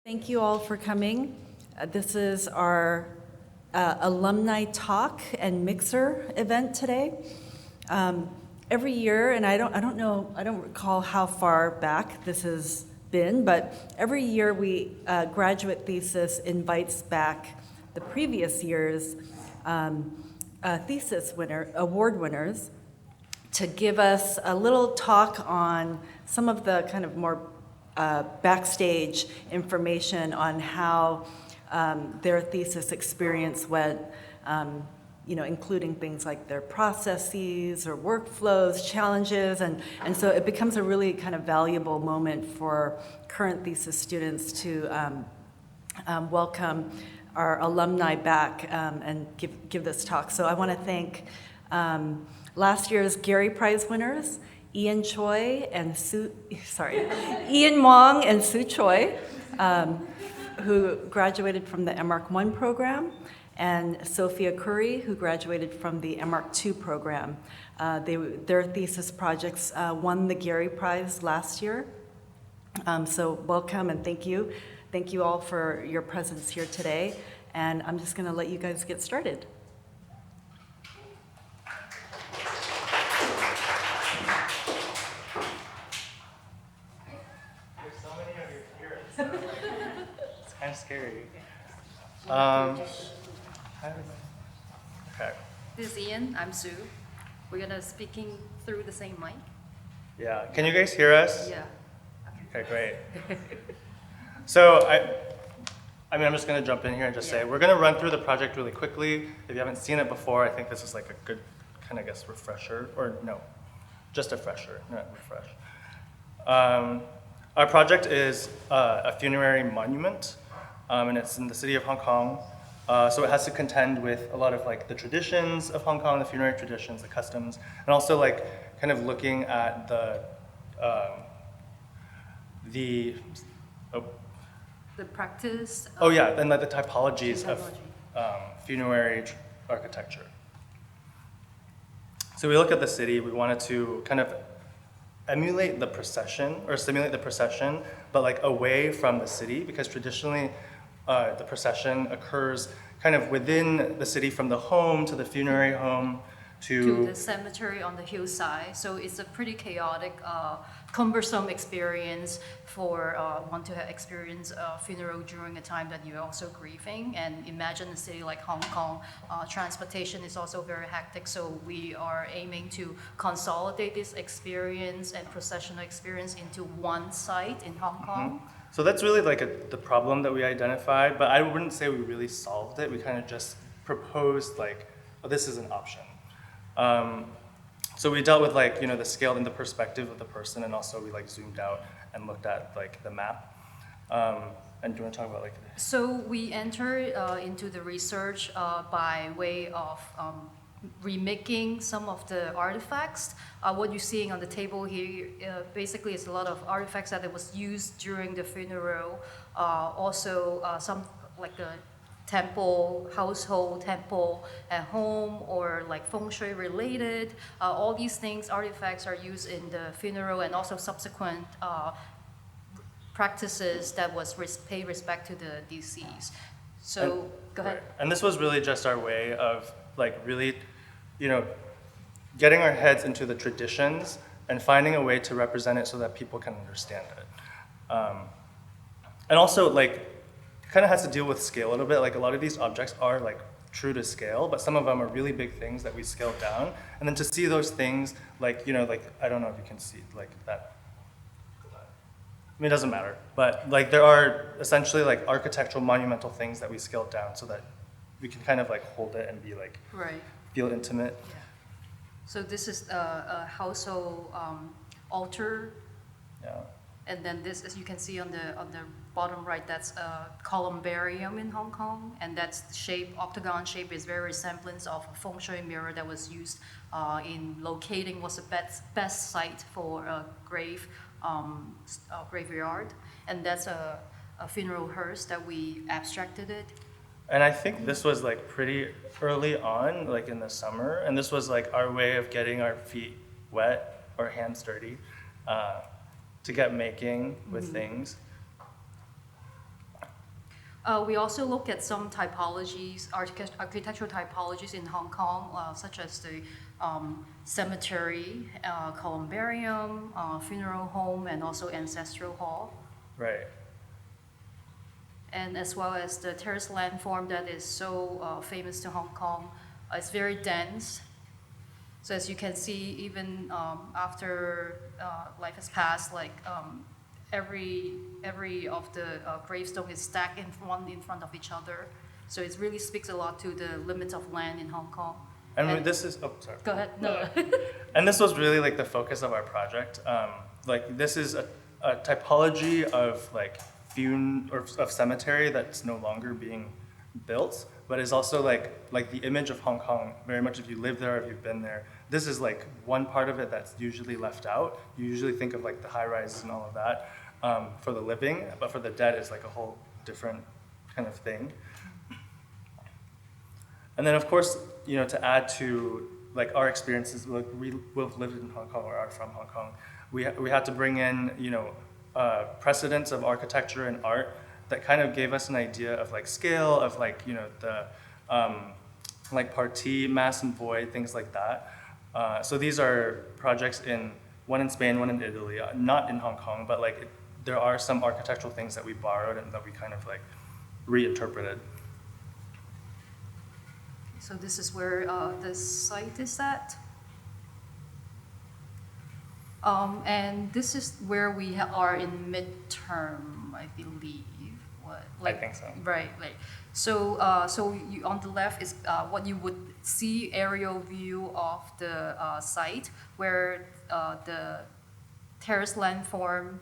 Thank you all for coming. This is our alumni talk and mixer event today. Every year, and I don't recall how far back this has been, but every year we graduate thesis invites back the previous year's thesis award winners to give us a little talk on some of the kind of more backstage information on how their thesis experience went, including things like their processes or workflows, challenges, and so it becomes a really kind of valuable moment for current thesis students to welcome our alumni back and give this talk. So I want to thank last year's Gehry Prize winners, Ian Wong and Sue Choi, who graduated from the M.Arch 1 program, and At.Sophie Akoury, who graduated from the M.Arch 2 program. Their thesis projects won the Gehry Prize last year. So welcome and thank you. Thank you all for your presence here today. And I'm just going to let you guys get started. It's kind of scary. Okay. This is Ian. I'm Sue. We're gonna speaking through the same mic. Yeah. Can you guys hear us? Yeah. Okay, great. So I'm just gonna jump in here and just say we're gonna run through the project really quickly. If you haven't seen it before, I think this is like a good kind of refresher, or no, just a fresher, not refresh. Our project is a funerary monument, and it's in the city of Hong Kong. So it has to contend with a lot of like the traditions of Hong Kong, the funerary traditions, the customs, and also like kind of looking at the practice. And like the typologies of funerary architecture. So we look at the city. We wanted to kind of emulate the procession or simulate the procession, but like away from the city, because traditionally the procession occurs kind of within the city, from the home to the funerary home to the cemetery on the hillside. So it's a pretty chaotic, cumbersome experience for one to experience a funeral during a time that you're also grieving. And imagine a city like Hong Kong, transportation is also very hectic. So we are aiming to consolidate this experience and processional experience into one site in Hong Kong. So that's really like the problem that we identified, but I wouldn't say we really solved it. We kind of just proposed like, oh, this is an option. So we dealt with like, the scale and the perspective of the person, and also we like zoomed out and looked at like the map. And do you want to talk about like? So we entered into the research by way of remaking some of the artifacts. What you're seeing on the table here basically is a lot of artifacts that was used during the funeral. Also some like the temple, household temple at home, or like feng shui related. All these things, artifacts, are used in the funeral, and also subsequent practices that was pay respect to the deceased. So go ahead. Right. And this was really just our way of like really, getting our heads into the traditions and finding a way to represent it so that people can understand it. And also like, kind of has to deal with scale a little bit. Like a lot of these objects are like true to scale, but some of them are really big things that we scaled down. And then to see those things, like, like, I don't know if you can see like that. I mean, it doesn't matter, but like there are essentially like architectural monumental things that we scaled down so that we can kind of like hold it and be like, feel intimate. Yeah. So this is a household altar. Yeah. And then this, as you can see on the bottom right, that's a columbarium in Hong Kong, and that's the shape, octagon shape, is very resemblance of a feng shui mirror that was used in locating what's the best site for a graveyard, and that's a funeral hearse that we abstracted it. And I think this was like pretty early on, like in the summer, and this was like our way of getting our feet wet or hands dirty to get making with things. We also look at some typologies, architectural typologies in Hong Kong, such as the cemetery, columbarium, funeral home, and also ancestral hall. Right. And as well as the terrace landform that is so famous to Hong Kong. It's very dense. So as you can see, even after life has passed, like every of the gravestone is stacked in front of each other. So it really speaks a lot to the limits of land in Hong Kong. And this is, sorry. Go ahead. No. And this was really like the focus of our project. Like this is a typology of like of cemetery that's no longer being built, but is also like the image of Hong Kong. Very much, if you live there, if you've been there, this is like one part of it that's usually left out. You usually think of like the high rises and all of that for the living, but for the dead, it's like a whole different kind of thing. And then, of course, to add to like our experiences, like we've lived in Hong Kong or are from Hong Kong, we had to bring in, precedents of architecture and art that kind of gave us an idea of like scale of like, the like partie, mass and void, things like that. So these are projects one in Spain, one in Italy, not in Hong Kong, but like there are some architectural things that we borrowed and that we kind of like reinterpreted. So this is where the site is at. And this is where we are in midterm, I believe. I think so. Right. So, you, on the left is what you would see aerial view of the site, where the terrace landform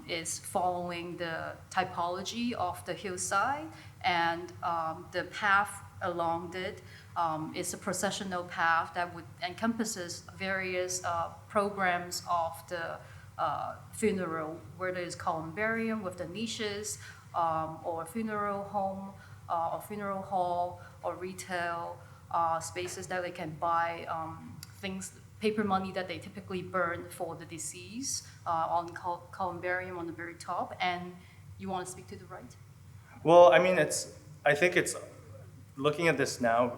is following the typology of the hillside, and the path along it is a processional path that would encompasses various programs of the funeral, whether it's columbarium with the niches, or funeral home, or funeral hall, or retail spaces that they can buy things, paper money that they typically burn for the deceased on columbarium on the very top. And you want to speak to the right? Well, I mean, I think it's, looking at this now,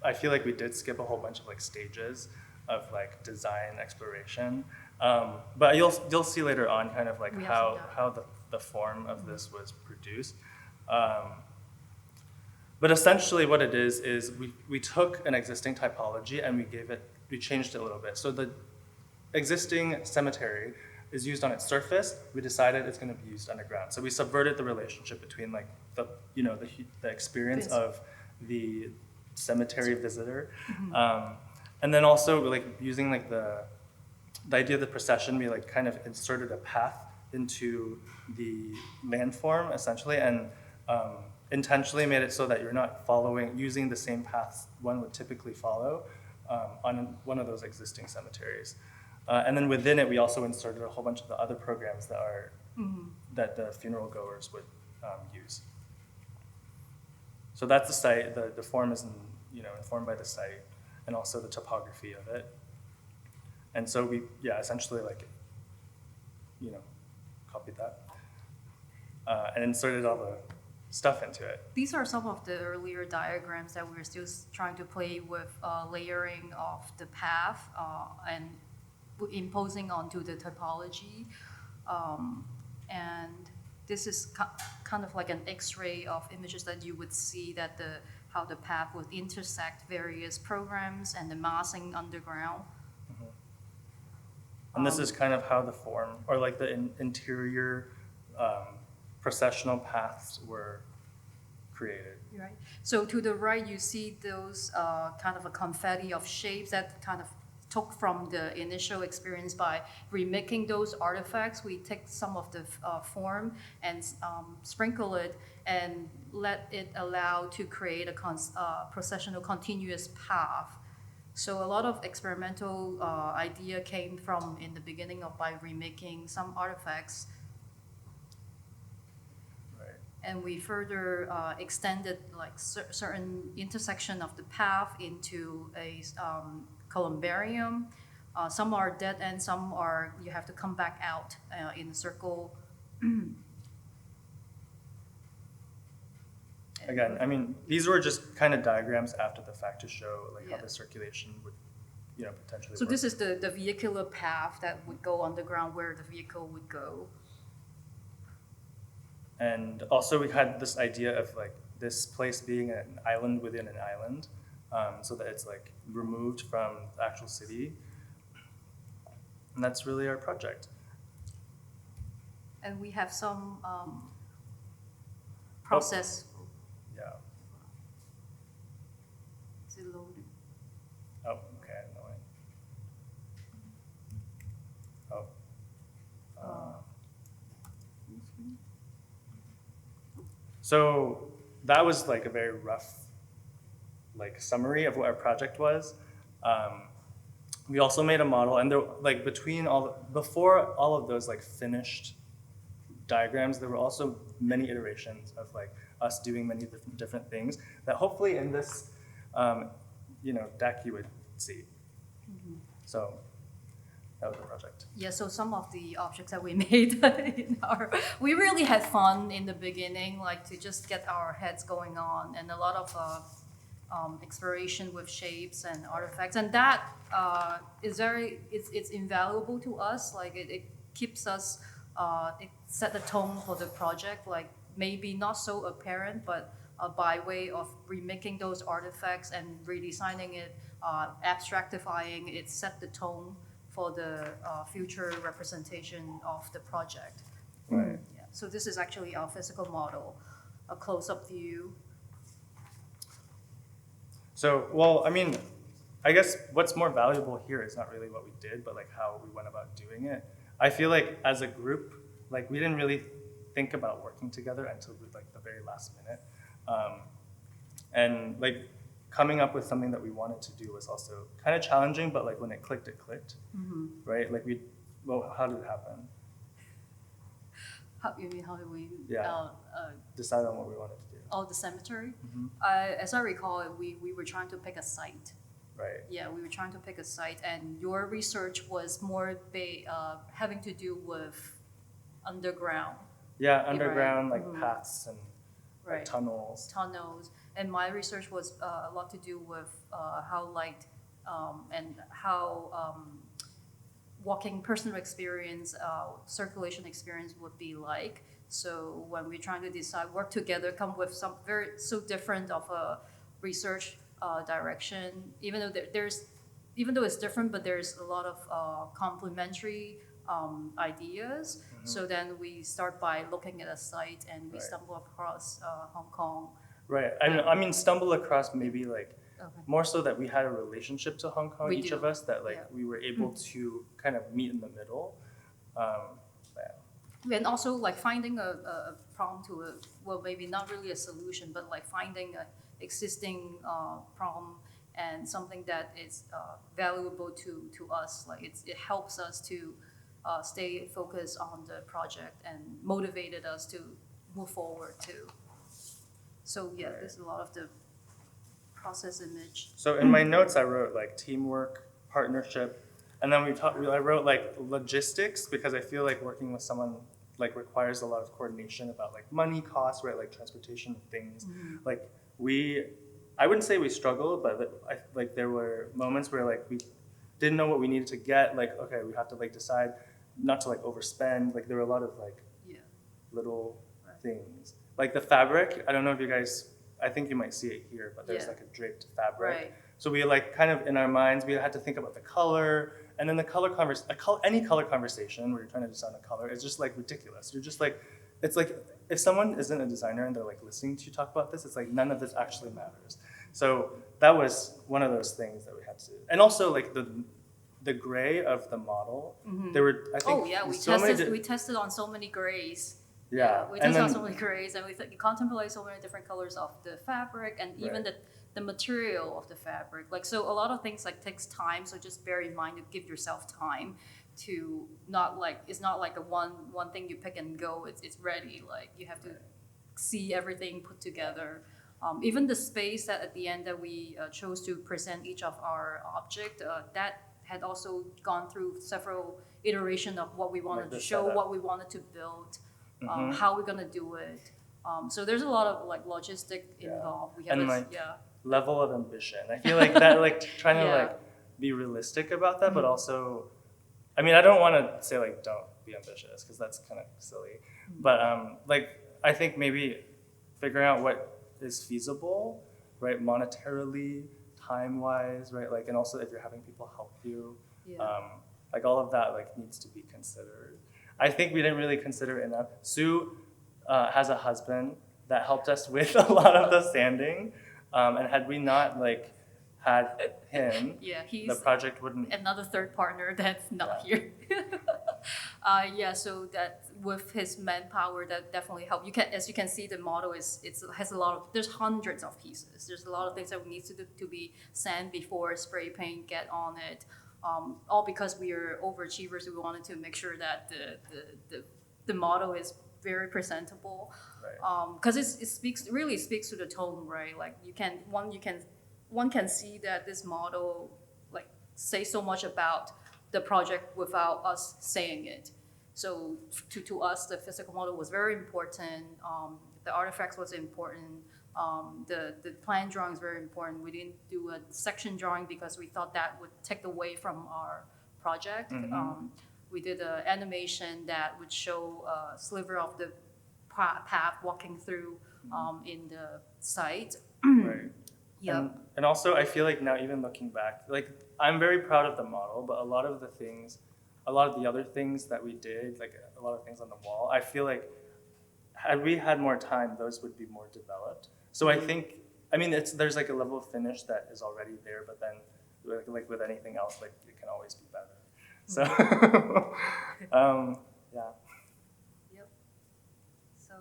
I feel like we did skip a whole bunch of like stages of like design exploration. But you'll see later on kind of like how the form of this was produced. But essentially what it is we took an existing typology and we changed it a little bit. So the existing cemetery is used on its surface. We decided it's going to be used underground. So we subverted the relationship between like the experience of the cemetery visitor, and then also like using like the idea of the procession. We like kind of inserted a path into the landform essentially, and intentionally made it so that you're not using the same paths one would typically follow on one of those existing cemeteries. And then within it, we also inserted a whole bunch of the other programs that the funeral goers would use. So that's the site. The form is informed by the site and also the topography of it. And so we essentially like copied that and inserted all the stuff into it. These are some of the earlier diagrams that we're still trying to play with layering of the path and imposing onto the typology. And this is kind of like an X-ray of images that you would see that how the path would intersect various programs and the massing underground. Mm-hmm. And this is kind of how the form, or like the interior processional paths were created. Right. So to the right, you see those kind of a confetti of shapes that kind of took from the initial experience by remaking those artifacts. We take some of the form and sprinkle it and let it allow to create a processional continuous path. So a lot of experimental idea came from in the beginning by remaking some artifacts. Right. And we further extended like certain intersection of the path into a columbarium. Some are dead end, some are you have to come back out in a circle. again, I mean, these were just kind of diagrams after the fact to show like how Yeah. the circulation would, potentially So work. this is the vehicular path that would go underground where the vehicle would go. And also we had this idea of like this place being an island within an island, so that it's like removed from the actual city. And that's really our project. And we have some process. Yeah. Is it loading? Oh, okay, annoying. Oh. So that was like a very rough like summary of what our project was. We also made a model, and there, like before all of those like finished diagrams, there were also many iterations of like us doing many different things that hopefully in this deck you would see. So that was the project. Yeah, so some of the objects that we made we really had fun in the beginning, like to just get our heads going on, and a lot of exploration with shapes and artifacts, and that it's invaluable to us. Like it keeps us, it set the tone for the project. Like maybe not so apparent, but by way of remaking those artifacts and redesigning it, abstractifying it, set the tone for the future representation of the project. Right. Yeah. So this is actually our physical model, a close-up view. So, well, I mean, I guess what's more valuable here is not really what we did, but like how we went about doing it. I feel like as a group, like we didn't really think about working together until like the very last minute. And like coming up with something that we wanted to do was also kind of challenging, but like when it clicked, right? Like how did it happen? You mean how do we Yeah. Decide on what we wanted to do. Oh, the cemetery? Mhm. As I recall, we were trying to pick a site. Right. Yeah, we were trying to pick a site, and your research was more having to do with underground, Yeah, underground Right. like paths and like, right? tunnels. Tunnels, and my research was a lot to do with how light and how walking personal experience, circulation experience would be like. So when we're trying to decide, work together, come with some so different of a research direction, even though it's different, but there's a lot of complementary ideas. So then we start by looking at a site, and we Right. stumble across Hong Kong. Right. I mean, stumble across maybe like Okay. more so that we had a relationship to Hong Kong, We each do. of us, that like Yeah. we were able to kind of meet in the middle. Yeah. And also like finding a problem to well, maybe not really a solution, but like finding an existing problem and something that is valuable to us. Like it helps us to stay focused on the project and motivated us to move forward too. So yeah, Right. there's a lot of the process image. So in my notes, I wrote like teamwork, partnership, and then I wrote like logistics, because I feel like working with someone like requires a lot of coordination about like money, costs, right? Like transportation things. Like I wouldn't say we struggled, but like there were moments where like we didn't know what we needed to get. Like, okay, we have to like decide not to like overspend. Like there were a lot of like Yeah. little Right. things. Like the fabric, I don't know if you guys, I think you might see it here, but there's Yeah. like a draped fabric. Right. So we like kind of in our minds, we had to think about the color, and then the any color conversation where you're trying to decide a color is just like ridiculous. You're just like, it's like if someone isn't a designer and they're like listening to you talk about this, it's like none of this actually matters. So that was one of those things that we had to do. And also like the gray of the model, there were, I think, Oh yeah, we tested on so many grays. Yeah, We and tested on then- so many grays, and we contemplate so many different colors of the fabric, and even Right. the material of the fabric. Like, so a lot of things like takes time, so just bear in mind to give yourself time to it's not like a one thing you pick and go, it's ready. Like you have to see everything put together. Even the space that at the end that we chose to present each of our object, that had also gone through several iterations of what we wanted Like to the show, setup. what we wanted to build, how we're gonna do it. So there's a lot of like logistic involved. We have And a, like level of ambition. I feel like that, like trying to Yeah. like be realistic about that, but also, I mean, I don't want to say like don't be ambitious because that's kind of silly, but like I think maybe figuring out what is feasible, right, monetarily, time-wise, right, like, and also if you're having people help you, Yeah. like all of that like needs to be considered. I think we didn't really consider enough. Sue has a husband that helped us with a lot of the sanding, and had we not like had him, Yeah, the he's project wouldn't. another third partner that's not here. Yeah, so that with his manpower, that definitely helped. You can, as you can see, the model has a lot of, there's hundreds of pieces. There's a lot of things that we need to do to be sand before spray paint get on it. All because we are overachievers. We wanted to make sure that the model is very presentable. Right. Because it really speaks to the tone, right? Like one can see that this model like say so much about the project without us saying it. So to us, the physical model was very important. The artifacts was important. The plan drawing is very important. We didn't do a section drawing because we thought that would take away from our project. We did an animation that would show a sliver of the path walking through in the site. Right. Yeah. And also, I feel like now, even looking back, like I'm very proud of the model, but a lot of the other things that we did, like a lot of things on the wall, I feel like had we had more time, those would be more developed. So I think, I mean, there's like a level of finish that is already there, but then like with anything else, like it can always be better. So, yeah. Yep. So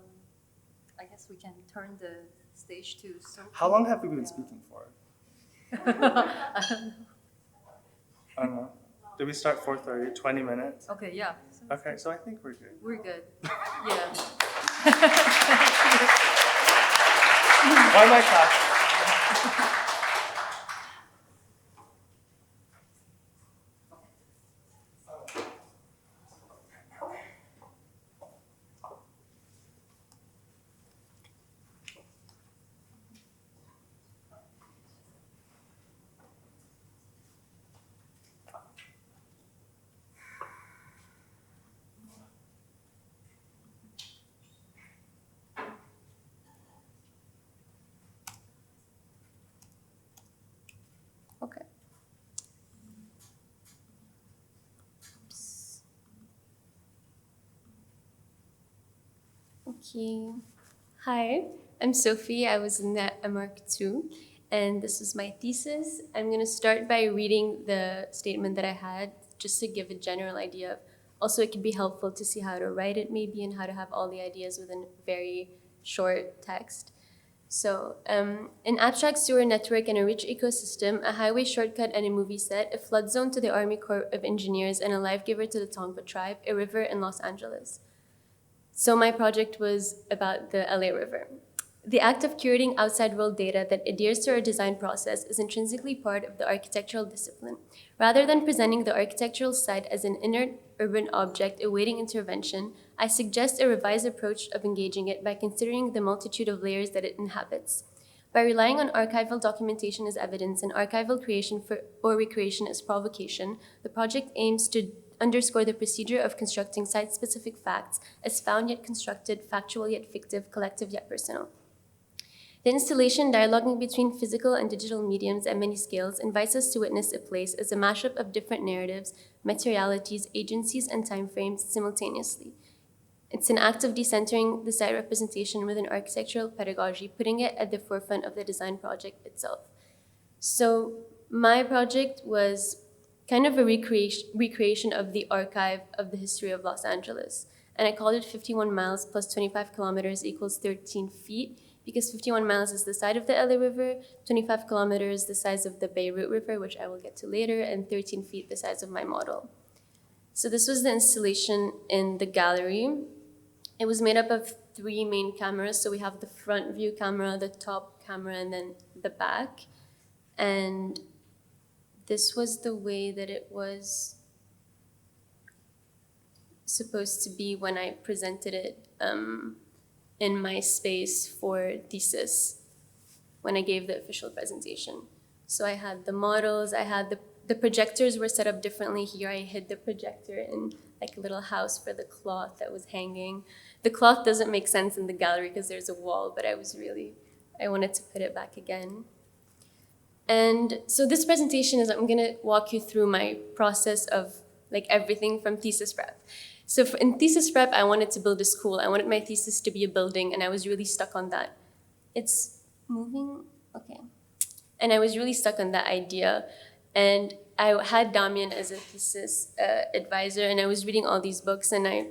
I guess we can turn the stage to Sophie. How long have we been speaking for? I don't know. Did we start 4:30? 20 minutes? Okay, yeah. Okay, so I think we're good. We're good. Yeah. Why am I clapping? Okay. Okay. Hi, I'm Sophie. I was in that M.Arch too, and this is my thesis. I'm going to start by reading the statement that I had just to give a general idea of. Also, it can be helpful to see how to write it maybe and how to have all the ideas within very short text. So, an abstract sewer network and a rich ecosystem, a highway shortcut and a movie set, a flood zone to the Army Corps of Engineers, and a life giver to the Tongva tribe, a river in Los Angeles. So my project was about the LA River. The act of curating outside world data that adheres to our design process is intrinsically part of the architectural discipline. Rather than presenting the architectural site as an inert urban object awaiting intervention, I suggest a revised approach of engaging it by considering the multitude of layers that it inhabits. By relying on archival documentation as evidence and archival creation or recreation as provocation, the project aims to underscore the procedure of constructing site-specific facts as found yet constructed, factual yet fictive, collective yet personal. The installation, dialoguing between physical and digital mediums at many scales, invites us to witness a place as a mashup of different narratives, materialities, agencies, and timeframes simultaneously. It's an act of decentering the site representation with an architectural pedagogy, putting it at the forefront of the design project itself. So my project was kind of a recreation of the archive of the history of Los Angeles. And I called it 51 miles plus 25 kilometers equals 13 feet, because 51 miles is the side of the LA River, 25 kilometers the size of the Beirut River, which I will get to later, and 13 feet the size of my model. So this was the installation in the gallery. It was made up of 3 main cameras. So we have the front view camera, the top camera, and then the back. And this was the way that it was supposed to be when I presented it in my space for thesis when I gave the official presentation. So I had the models, I had the projectors were set up differently here. I hid the projector in like a little house for the cloth that was hanging. The cloth doesn't make sense in the gallery because there's a wall, but I wanted to put it back again. And so this presentation is, I'm gonna walk you through my process of like everything from thesis prep. So in thesis prep, I wanted to build a school. I wanted my thesis to be a building, and I was really stuck on that. It's moving, okay. And I was really stuck on that idea. And I had Damien as a thesis advisor, and I was reading all these books, and I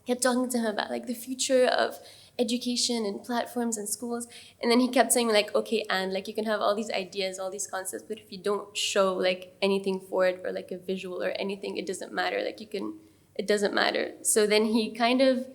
kept talking to him about like the future of education and platforms and schools. And then he kept saying like, okay, Anne, like you can have all these ideas, all these concepts, but if you don't show like anything for it or like a visual or anything, it doesn't matter. Like it doesn't matter. So then he kind of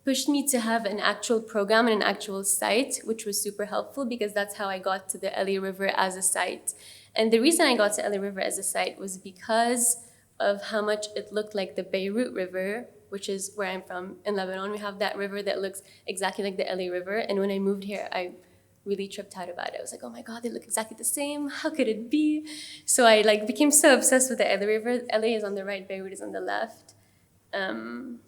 pushed me to have an actual program and an actual site, which was super helpful because that's how I got to the LA River as a site. And the reason I got to LA River as a site was because of how much it looked like the Beirut River, which is where I'm from in Lebanon. We have that river that looks exactly like the LA River. And when I moved here, I really tripped out about it. I was like, oh my God, they look exactly the same. How could it be? So I like became so obsessed with the LA River. LA is on the right, Beirut is on the left. And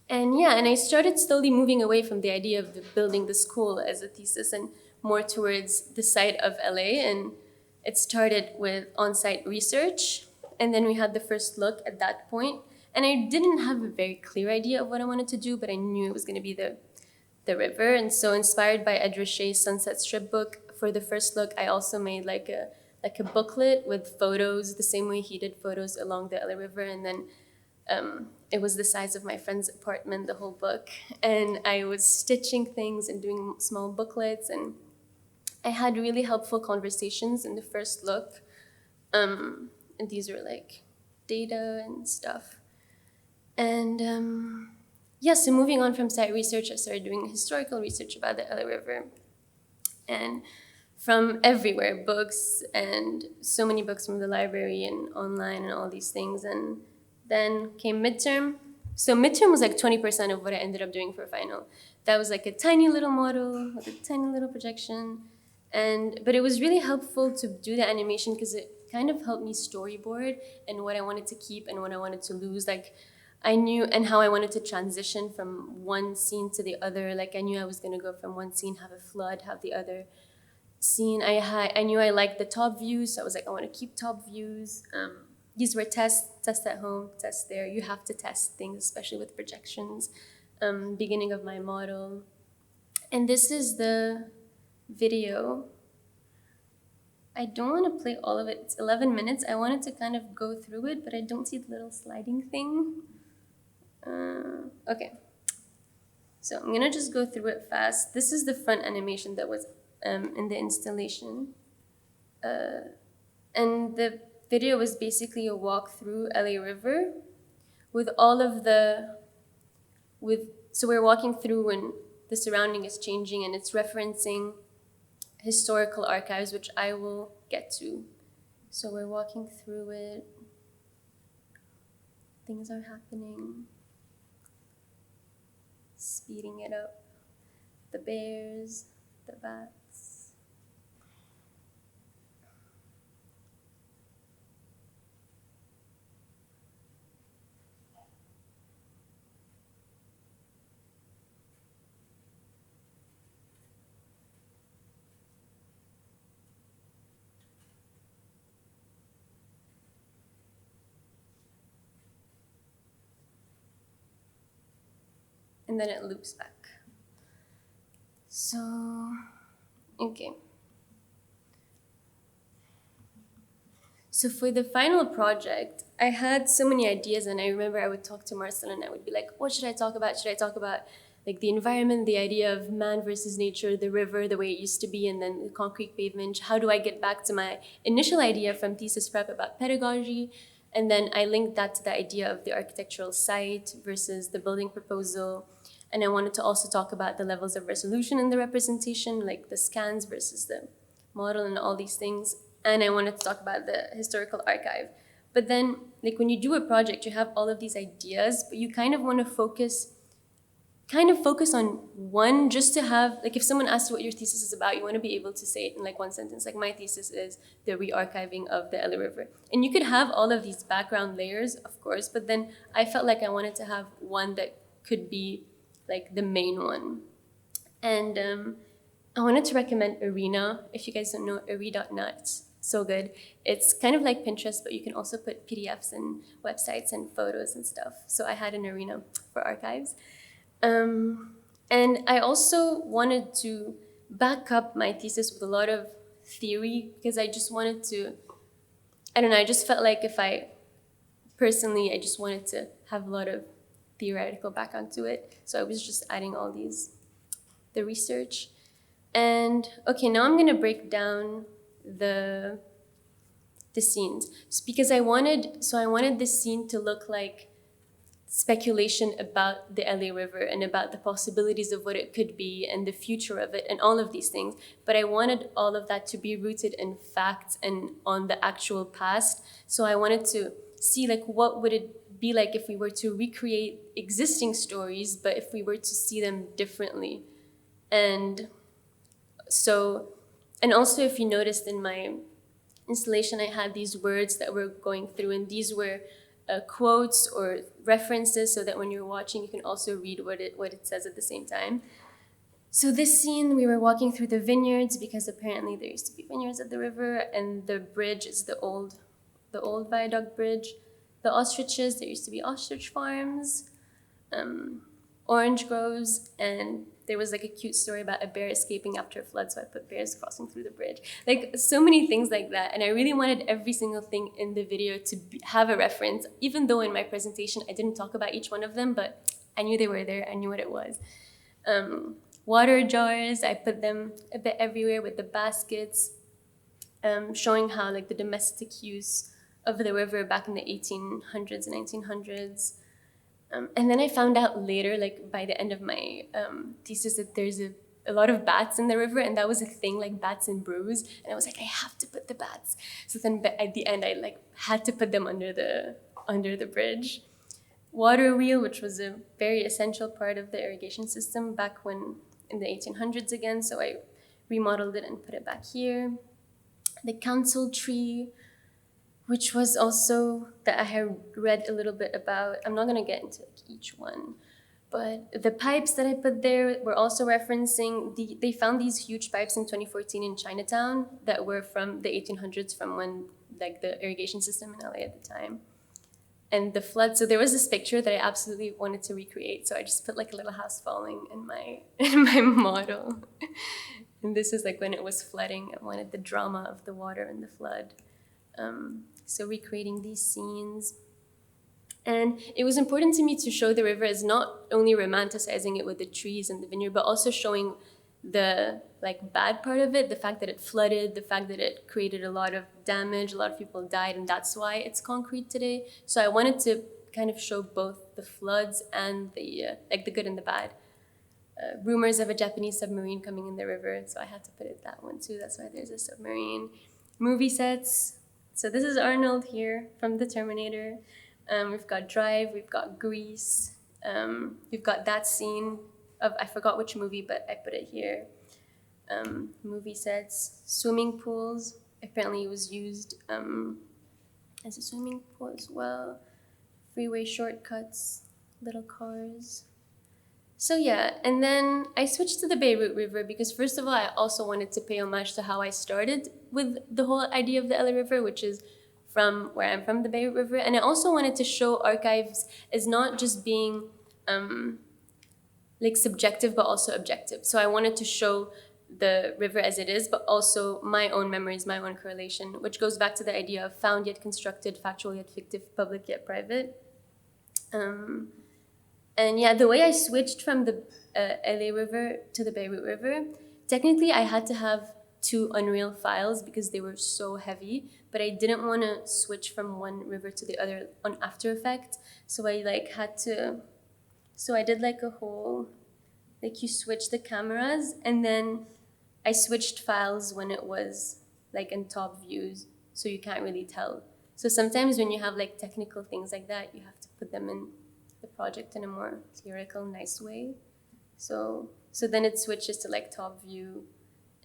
I started slowly moving away from the idea of building the school as a thesis and more towards the site of LA. And it started with on-site research. And then we had the first look at that point. And I didn't have a very clear idea of what I wanted to do, but I knew it was going to be the river. And so inspired by Ed Ruscha's Sunset Strip book, for the first look, I also made like a booklet with photos, the same way he did photos along the LA River. And then it was the size of my friend's apartment, the whole book. And I was stitching things and doing small booklets. And I had really helpful conversations in the first look. And these were like data and stuff. And so moving on from site research, I started doing historical research about the LA River. And from everywhere, books and so many books from the library and online and all these things. And then came midterm. So midterm was like 20% of what I ended up doing for final. That was like a tiny little model with a tiny little projection. But it was really helpful to do the animation because it kind of helped me storyboard and what I wanted to keep and what I wanted to lose. Like I knew, and how I wanted to transition from one scene to the other. Like I knew I was gonna go from one scene, have a flood, have the other scene. I knew I liked the top views, so I was like, I want to keep top views. These were test at home, test there. You have to test things, especially with projections. Beginning of my model. And this is the video. I don't want to play all of it. It's 11 minutes. I wanted to kind of go through it, but I don't see the little sliding thing. Okay. So I'm going to just go through it fast. This is the front animation that was in the installation. And the video was basically a walk through LA River with all of so we're walking through when the surrounding is changing and it's referencing historical archives, which I will get to. So we're walking through it. Things are happening. Speeding it up. The bears, the bats. And then it loops back. So, okay. So for the final project, I had so many ideas, and I remember I would talk to Marcel and I would be like, what should I talk about? Should I talk about like the environment, the idea of man versus nature, the river, the way it used to be, and then the concrete pavement? How do I get back to my initial idea from thesis prep about pedagogy? And then I linked that to the idea of the architectural site versus the building proposal. And I wanted to also talk about the levels of resolution in the representation, like the scans versus the model and all these things. And I wanted to talk about the historical archive. But then, like when you do a project, you have all of these ideas, but you kind of want to focus kind of focus on one, just to have, like, if someone asks what your thesis is about, you want to be able to say it in like one sentence. Like, my thesis is the re-archiving of the LA River. And you could have all of these background layers, of course, but then I felt like I wanted to have one that could be like the main one. And I wanted to recommend Arena. If you guys don't know, Ari.net, it's so good. It's kind of like Pinterest, but you can also put PDFs and websites and photos and stuff. So I had an Arena for archives. And I also wanted to back up my thesis with a lot of theory, because I just wanted to, I don't know, I just felt like I just wanted to have a lot of theoretical background to it. So I was just adding all the research. And okay, now I'm gonna break down the scenes. Because I wanted this scene to look like speculation about the LA River and about the possibilities of what it could be and the future of it and all of these things. But I wanted all of that to be rooted in facts and on the actual past. So I wanted to see, like, what would it be like if we were to recreate existing stories, but if we were to see them differently. And also, if you noticed in my installation, I had these words that were going through, and these were quotes or references, so that when you're watching, you can also read what it says at the same time. So this scene, we were walking through the vineyards, because apparently there used to be vineyards at the river, and the bridge is the old viaduct bridge. The ostriches, there used to be ostrich farms, orange groves, and there was like a cute story about a bear escaping after a flood, so I put bears crossing through the bridge. Like, so many things like that. And I really wanted every single thing in the video to have a reference, even though in my presentation I didn't talk about each one of them, but I knew they were there, I knew what it was. Water jars, I put them a bit everywhere with the baskets, showing how, like, the domestic use of the river back in the 1800s and 1900s. And then I found out later, like by the end of my thesis, that there's a lot of bats in the river, and that was a thing, like bats and brews. And I was like, I have to put the bats. So then at the end, I like had to put them under the bridge. Water wheel, which was a very essential part of the irrigation system back when in the 1800s again. So I remodeled it and put it back here. The council tree, which was also that I had read a little bit about. I'm not gonna get into like each one, but the pipes that I put there were also referencing, they found these huge pipes in 2014 in Chinatown that were from the 1800s, from when, like, the irrigation system in LA at the time. And the flood, so there was this picture that I absolutely wanted to recreate, so I just put like a little house falling in my model. And this is like when it was flooding. I wanted the drama of the water and the flood. So recreating these scenes. And it was important to me to show the river as not only romanticizing it with the trees and the vineyard, but also showing the like bad part of it, the fact that it flooded, the fact that it created a lot of damage, a lot of people died, and that's why it's concrete today. So I wanted to kind of show both the floods and the like the good and the bad. Rumors of a Japanese submarine coming in the river, so I had to put it that one too. That's why there's a submarine. Movie sets. So this is Arnold here from the Terminator. We've got Drive, we've got Grease. We've got that scene of, I forgot which movie, but I put it here. Movie sets, swimming pools. Apparently it was used as a swimming pool as well. Freeway shortcuts, little cars. So yeah, and then I switched to the Beirut River because first of all, I also wanted to pay homage to how I started with the whole idea of the LA River, which is from where I'm from, the Beirut River. And I also wanted to show archives as not just being like subjective, but also objective. So I wanted to show the river as it is, but also my own memories, my own correlation, which goes back to the idea of found yet constructed, factual yet fictive, public yet private. And yeah, the way I switched from the LA River to the Beirut River, technically I had to have 2 Unreal files because they were so heavy, but I didn't want to switch from one river to the other on After Effects. So I like had to, so I did like a whole, like you switch the cameras, and then I switched files when it was like in top views, so you can't really tell. So sometimes when you have like technical things like that, you have to put them in the project in a more theoretical, nice way. So then it switches to like top view,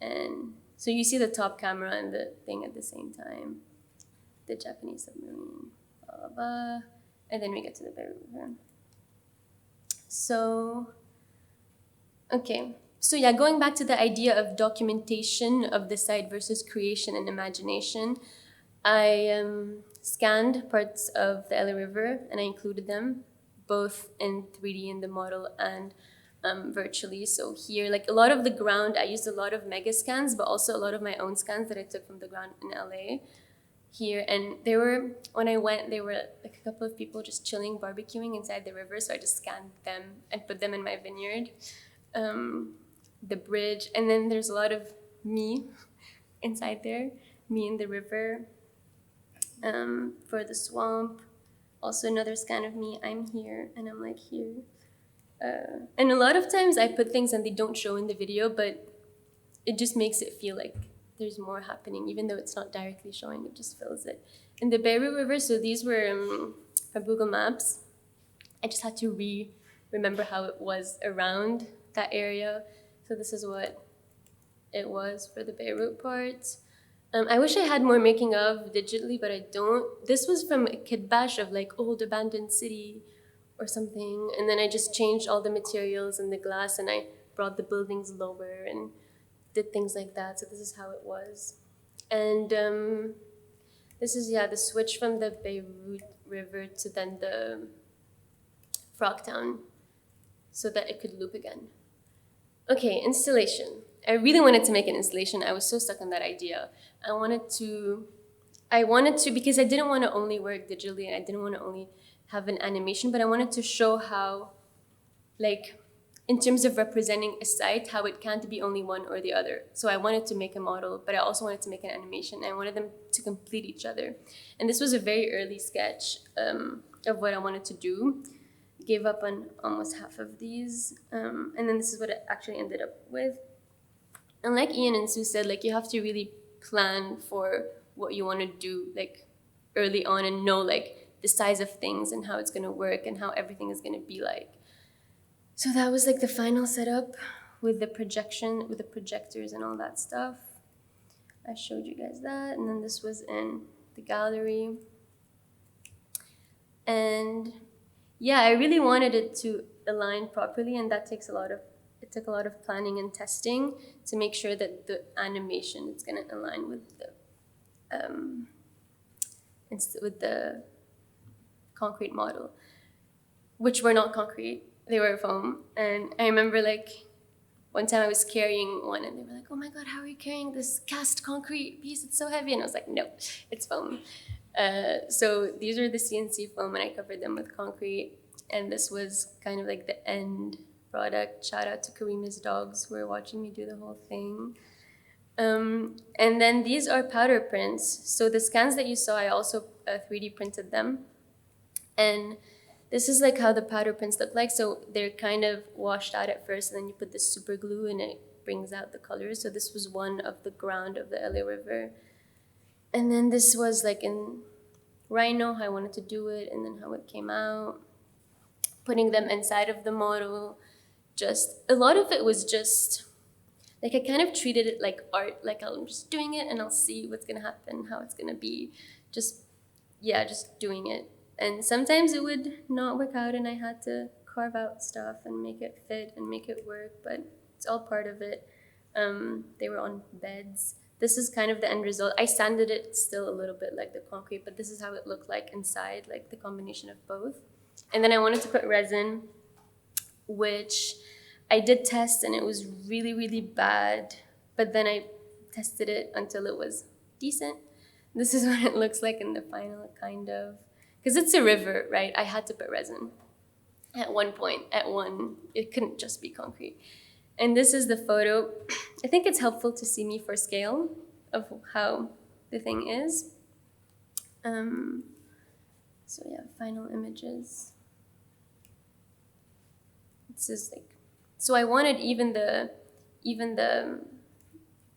and so you see the top camera and the thing at the same time. The Japanese submarine, blah, blah, blah. And then we get to the Beirut River. So, okay. So yeah, going back to the idea of documentation of the site versus creation and imagination, I scanned parts of the LA River and I included them both in 3D in the model and virtually. So here, like a lot of the ground, I used a lot of mega scans, but also a lot of my own scans that I took from the ground in LA here. And when I went, there were like a couple of people just chilling, barbecuing inside the river. So I just scanned them and put them in my vineyard. The bridge, and then there's a lot of me inside there, me in the river. For the swamp, also another scan of me, I'm here and I'm like here. And a lot of times I put things and they don't show in the video, but it just makes it feel like there's more happening, even though it's not directly showing, it just fills it. In the Beirut River, so these were from Google Maps. I just had to remember how it was around that area. So this is what it was for the Beirut part. I wish I had more making of digitally, but I don't. This was from a kid bash of like old abandoned city or something. And then I just changed all the materials and the glass and I brought the buildings lower and did things like that. So this is how it was. And this is, the switch from the Beirut River to then the Frogtown so that it could loop again. Okay, installation. I really wanted to make an installation. I was so stuck on that idea. I wanted to, because I didn't want to only work digitally and I didn't want to only have an animation, but I wanted to show how, like, in terms of representing a site, how it can't be only one or the other. So I wanted to make a model, but I also wanted to make an animation. I wanted them to complete each other. And this was a very early sketch of what I wanted to do. Gave up on almost half of these. And then this is what it actually ended up with. And like Ian and Sue said, like, you have to really plan for what you want to do, like, early on and know, like, the size of things and how it's going to work and how everything is going to be like. So that was like the final setup with the projection, with the projectors and all that stuff. I showed you guys that. And then this was in the gallery. And yeah, I really wanted it to align properly, and that took a lot of planning and testing to make sure that the animation is going to align with the concrete model, which were not concrete. They were foam. And I remember, like, one time I was carrying one and they were like, oh my God, how are you carrying this cast concrete piece? It's so heavy. And I was like, no, it's foam. So these are the CNC foam and I covered them with concrete. And this was kind of like the end product. Shout out to Karima's dogs who were watching me do the whole thing. And then these are powder prints. So the scans that you saw, I also 3D printed them. And this is like how the powder prints look like. So they're kind of washed out at first, and then you put the super glue and it brings out the colors. So this was one of the ground of the LA River. And then this was like in Rhino, how I wanted to do it, and then how it came out. Putting them inside of the model. Just, a lot of it was just, like, I kind of treated it like art. Like, I'm just doing it and I'll see what's gonna happen, how it's gonna be. Just doing it. And sometimes it would not work out and I had to carve out stuff and make it fit and make it work, but it's all part of it. They were on beds. This is kind of the end result. I sanded it still a little bit like the concrete, but this is how it looked like inside, like the combination of both. And then I wanted to put resin, which I did test and it was really, really bad, but then I tested it until it was decent. This is what it looks like in the final, kind of. Because it's a river, right? I had to put resin at one point, it couldn't just be concrete. And this is the photo. I think it's helpful to see me for scale of how the thing is. So yeah, final images. This is like, so I wanted even the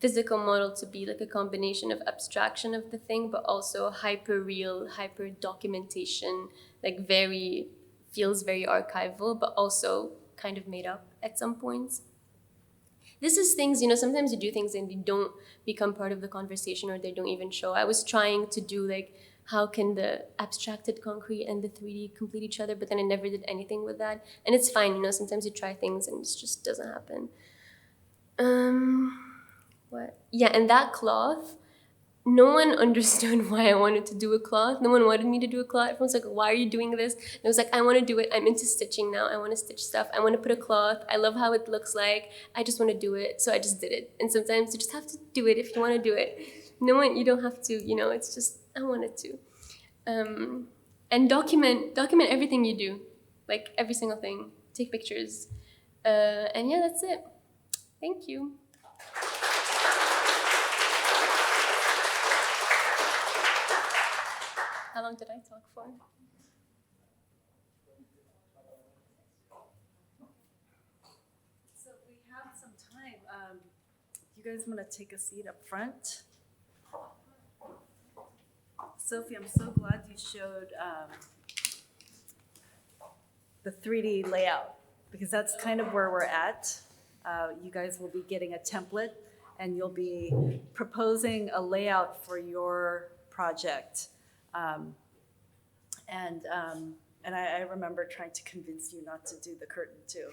physical model to be like a combination of abstraction of the thing, but also hyper real, hyper documentation, like feels very archival, but also kind of made up at some points. This is things, you know, sometimes you do things and they don't become part of the conversation or they don't even show. I was trying to do like, how can the abstracted concrete and the 3D complete each other, but then I never did anything with that. And it's fine, you know, sometimes you try things and it just doesn't happen. What? Yeah, and that cloth, no one understood why I wanted to do a cloth. No one wanted me to do a cloth. Everyone's like, why are you doing this? And I was like, I want to do it. I'm into stitching now. I want to stitch stuff. I want to put a cloth. I love how it looks like. I just want to do it. So I just did it. And sometimes you just have to do it if you want to do it. No one, you don't have to, you know, it's just, I wanted to. And document everything you do. Like every single thing. Take pictures. And yeah, that's it. Thank you. How long did I talk for? So we have some time. You guys want to take a seat up front? Sophie, I'm so glad you showed the 3D layout, because that's kind of where we're at. You guys will be getting a template, and you'll be proposing a layout for your project. And I remember trying to convince you not to do the curtain too.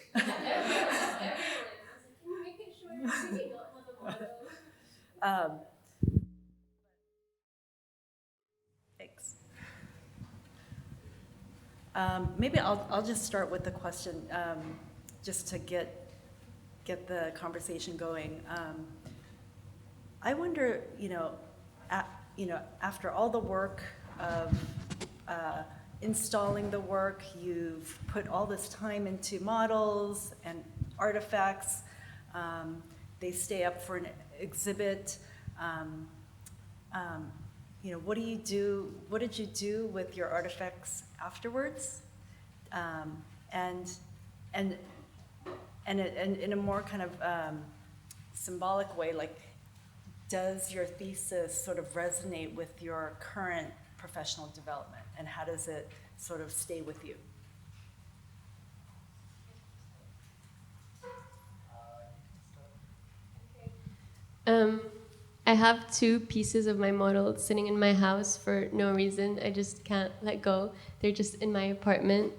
Thanks. Maybe I'll just start with the question, just to get the conversation going. I wonder, after all the work of installing the work, you've put all this time into models and artifacts. They stay up for an exhibit. What do you do? What did you do with your artifacts afterwards? And in a more kind of symbolic way, like, does your thesis sort of resonate with your current professional development, and how does it sort of stay with you? I have 2 pieces of my model sitting in my house for no reason. I just can't let go. They're just in my apartment.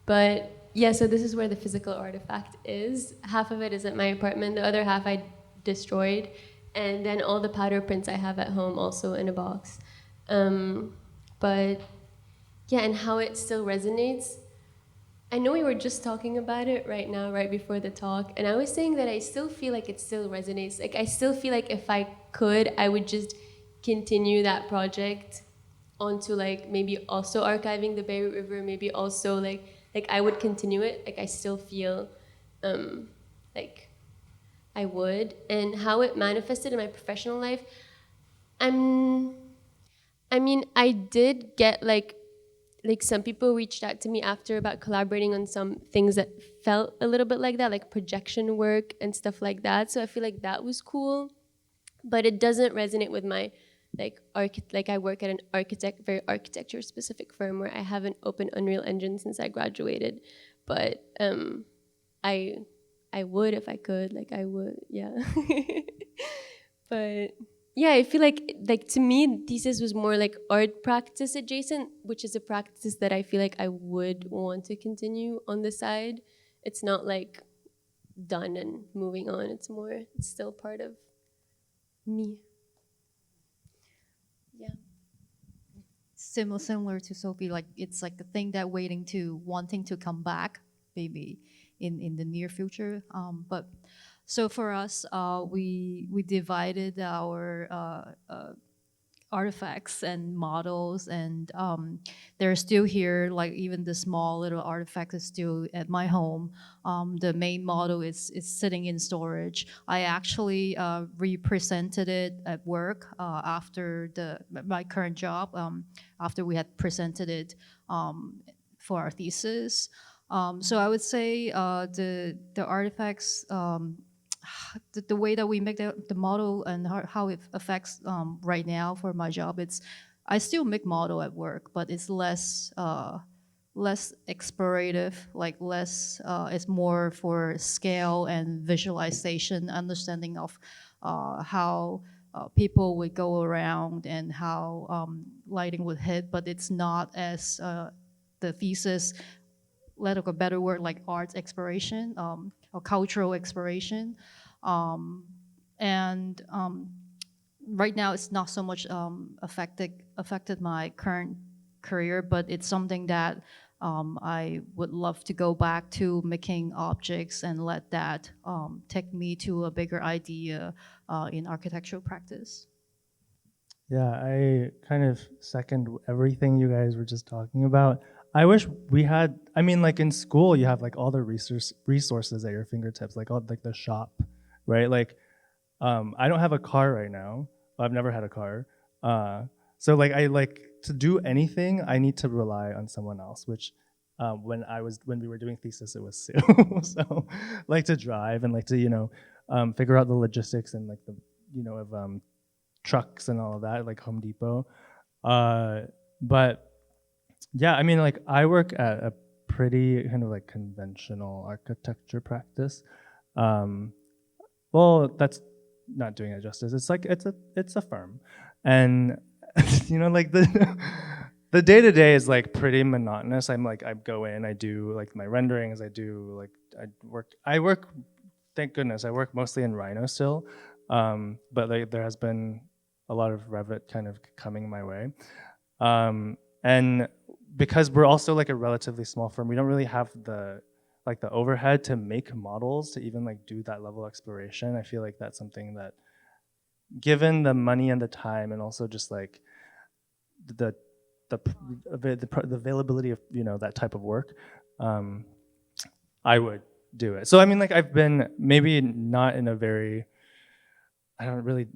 But yeah, so this is where the physical artifact is. Half of it is at my apartment. The other half I destroyed. And then all the powder prints I have at home also in a box. But yeah, and how it still resonates. I know we were just talking about it right now, right before the talk, and I was saying that I still feel like it still resonates. Like, I still feel like if I could, I would just continue that project onto, like, maybe also archiving the Beirut River, maybe also, like I would continue it. Like, I still feel like I would. And how it manifested in my professional life, I mean, I did get, like some people reached out to me after about collaborating on some things that felt a little bit like that, like projection work and stuff like that. So I feel like that was cool, but it doesn't resonate with my I work at an very architecture specific firm where I haven't opened Unreal Engine since I graduated, but I would if I could, like I would, yeah. But yeah, I feel like to me, thesis was more like art practice adjacent, which is a practice that I feel like I would want to continue on the side. It's not like done and moving on. It's still part of me. Yeah. Similar to Sophie, like it's like a thing that wanting to come back, maybe in the near future. But so for us, we divided our artifacts and models, and they're still here. Like even the small little artifact is still at my home. The main model is sitting in storage. I actually represented it at work after my current job, after we had presented it for our thesis. So I would say the artifacts, the way that we make the model and how it affects right now for my job, I still make model at work, but it's less less explorative, like less, it's more for scale and visualization, understanding of how people would go around and how lighting would hit, but it's not as the thesis, lack of a better word, like arts exploration or cultural exploration. And right now it's not so much affected my current career, but it's something that I would love to go back to, making objects and let that take me to a bigger idea in architectural practice. Yeah, I kind of second everything you guys were just talking about. I wish we had, I mean, like in school, you have like all the resources at your fingertips, like all like the shop, right? Like, I don't have a car right now. I've never had a car. So like I like to do anything, I need to rely on someone else, which when we were doing thesis, it was Sue. So like to drive and like to, figure out the logistics and like the, of trucks and all of that, like Home Depot. But yeah, I mean, like I work at a pretty kind of like conventional architecture practice. Well, that's not doing it justice. It's like it's a firm, and like the day to day is like pretty monotonous. I go in, I do like my renderings, I work. Thank goodness, I work mostly in Rhino still, but like there has been a lot of Revit kind of coming my way, and because we're also like a relatively small firm, we don't really have the overhead to make models to even like do that level of exploration. I feel like that's something that, given the money and the time, and also just like the availability of that type of work, I would do it. So I mean, like I've been maybe not in a very, I don't really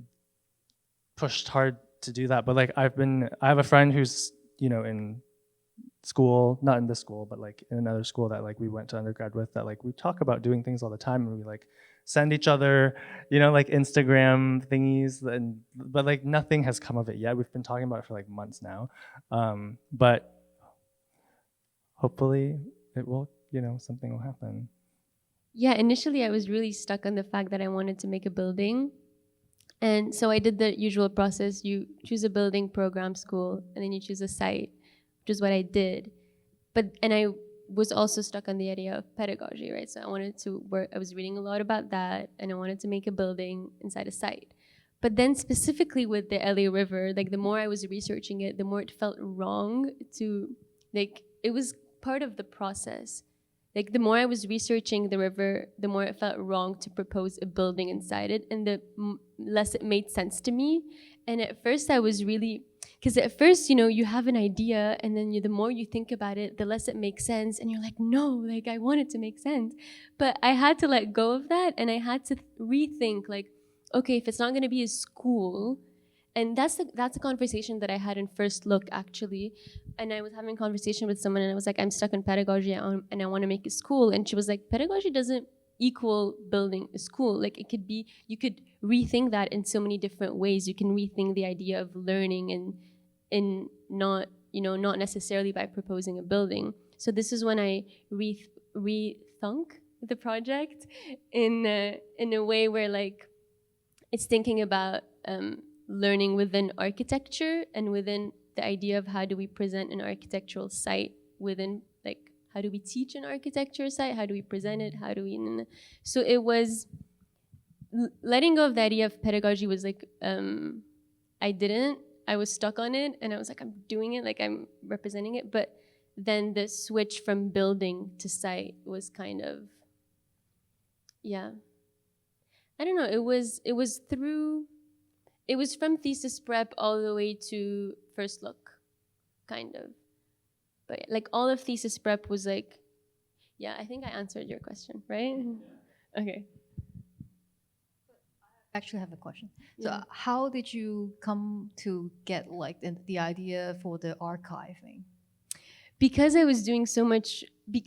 pushed hard to do that, but like I have a friend who's in school, not in this school, but like in another school that like we went to undergrad with, that like we talk about doing things all the time, and we like send each other like Instagram thingies, but like nothing has come of it yet. We've been talking about it for like months now, but hopefully it will, something will happen. Yeah, initially I was really stuck on the fact that I wanted to make a building. And so I did the usual process. You choose a building, program, school, and then you choose a site, which is what I did. And I was also stuck on the idea of pedagogy, right? So I wanted to work, I was reading a lot about that, and I wanted to make a building inside a site. But then specifically with the LA River, like the more I was researching it, the more it felt wrong to, like, it was part of the process. Like the more I was researching the river, the more it felt wrong to propose a building inside it, and the less it made sense to me. And at first I was really, because at first, you have an idea, and then the more you think about it, the less it makes sense, and you're like, no, like I want it to make sense. But I had to let go of that, and I had to rethink, like, okay, if it's not going to be a school, and that's a conversation that I had in first look, actually. And I was having a conversation with someone, and I was like, I'm stuck in pedagogy, and I want to make a school. And she was like, pedagogy doesn't equal building a school. Like it could be, you could rethink that in so many different ways. You can rethink the idea of learning and not, not necessarily by proposing a building. So this is when I rethunk the project in a way where like it's thinking about learning within architecture and within the idea of how do we present an architectural site within, like, how do we teach an architecture site? How do we present it? How do we... So it was... Letting go of the idea of pedagogy was like, I was stuck on it, and I was like, I'm doing it, like I'm representing it. But then the switch from building to site was kind of, yeah. I don't know, it was from thesis prep all the way to first look, kind of. But like all of thesis prep was like, yeah, I think I answered your question, right? Okay. I actually have a question. Yeah. So how did you come to get like the idea for the archiving? Because I was doing so much,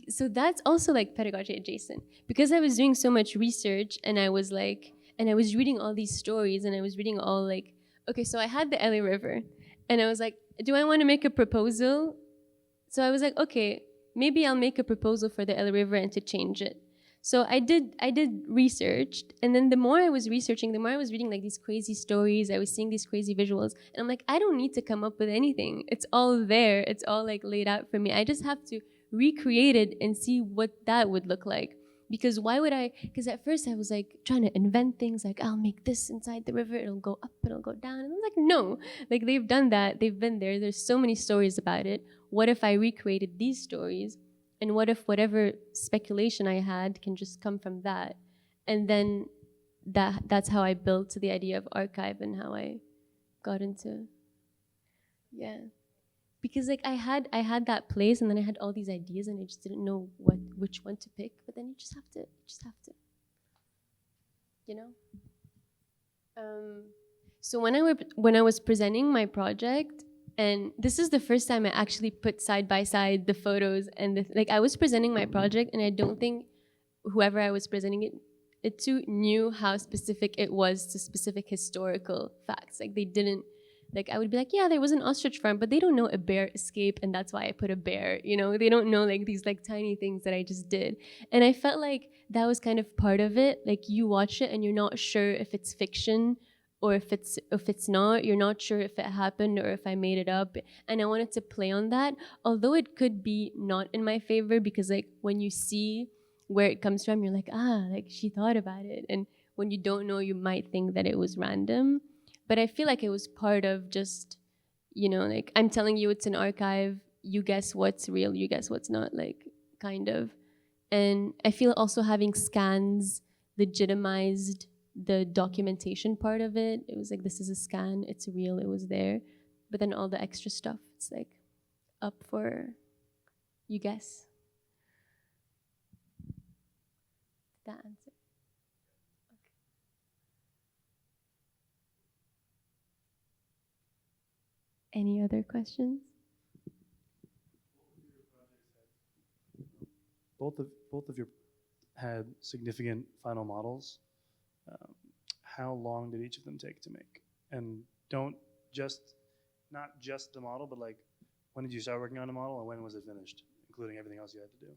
so that's also like pedagogy adjacent. Because I was doing so much research, and I was like, and I was reading all these stories, and I was reading all like, okay, so I had the LA River, and I was like, do I want to make a proposal? So I was like, okay, maybe I'll make a proposal for the El River and to change it. So I did research, and then the more I was researching, the more I was reading like these crazy stories, I was seeing these crazy visuals, and I'm like, I don't need to come up with anything. It's all there. It's all like laid out for me. I just have to recreate it and see what that would look like. Because why would I? Because at first I was like trying to invent things like, I'll make this inside the river, it'll go up, it'll go down. And I was like, no, like they've done that, they've been there. There's so many stories about it. What if I recreated these stories? And what if whatever speculation I had can just come from that? And then that's how I built the idea of archive and how I got into, yeah. Because like I had that place, and then I had all these ideas, and I just didn't know which one to pick. But then you just have to, you know. So when I was presenting my project, and this is the first time I actually put side by side the photos and like I was presenting my project, and I don't think whoever I was presenting it to knew how specific it was to specific historical facts. Like they didn't. Like I would be like, yeah, there was an ostrich farm, but they don't know a bear escaped, and that's why I put a bear. You know, they don't know like these like tiny things that I just did. And I felt like that was kind of part of it. Like you watch it and you're not sure if it's fiction or if it's not. You're not sure if it happened or if I made it up. And I wanted to play on that, although it could be not in my favor, because like when you see where it comes from, you're like, like she thought about it. And when you don't know, you might think that it was random. But I feel like it was part of just, you know, like I'm telling you it's an archive, you guess what's real, you guess what's not, like kind of. And I feel also having scans legitimized the documentation part of it. It was like, this is a scan, it's real, it was there. But then all the extra stuff, it's like up for you guess. Did that answer? Any other questions? Both of you had significant final models. How long did each of them take to make? And not just the model, but like when did you start working on the model and when was it finished, including everything else you had to do?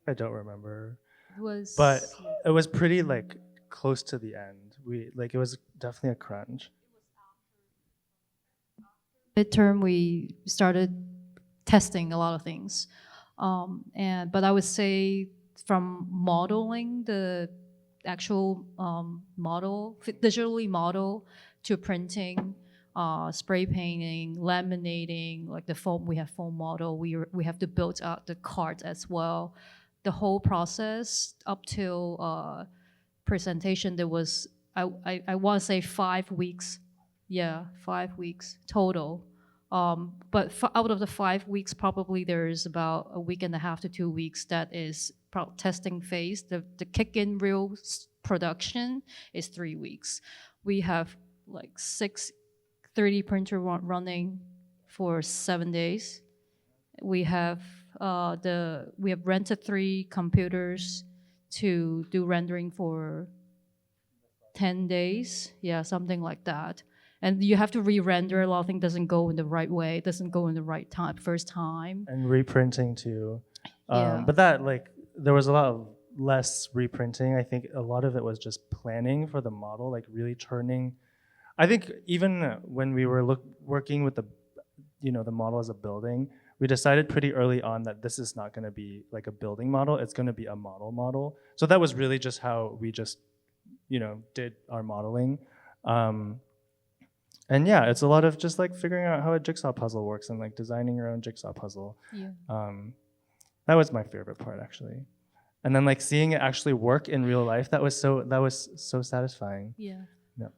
I don't remember, Was but it was pretty like close to the end. It was definitely a crunch. midterm we started testing a lot of things, but I would say from modeling the actual model, digitally model, to printing, spray painting, laminating, like the foam. We have foam model. We have to build out the cart as well. The whole process up till presentation, there was I want to say 5 weeks. Yeah, 5 weeks total. But out of the 5 weeks, probably there's about a week and a half to 2 weeks that is testing phase. The kick-in real production is 3 weeks. We have like 6 3D printer running for 7 days. We have rented 3 computers to do rendering for 10 days. Yeah, something like that. And you have to re-render. A lot of things doesn't go in the right way. It doesn't go in the right time, first time. And reprinting too. Yeah. But that there was a lot of less reprinting. I think a lot of it was just planning for the model, like really turning. I think even when we were working with the model as a building, we decided pretty early on that this is not going to be like a building model. It's going to be a model. So that was really just how we just, did our modeling. And yeah, it's a lot of just like figuring out how a jigsaw puzzle works and like designing your own jigsaw puzzle. Yeah. That was my favorite part actually. And then like seeing it actually work in real life, that was so satisfying. Yeah. Yeah.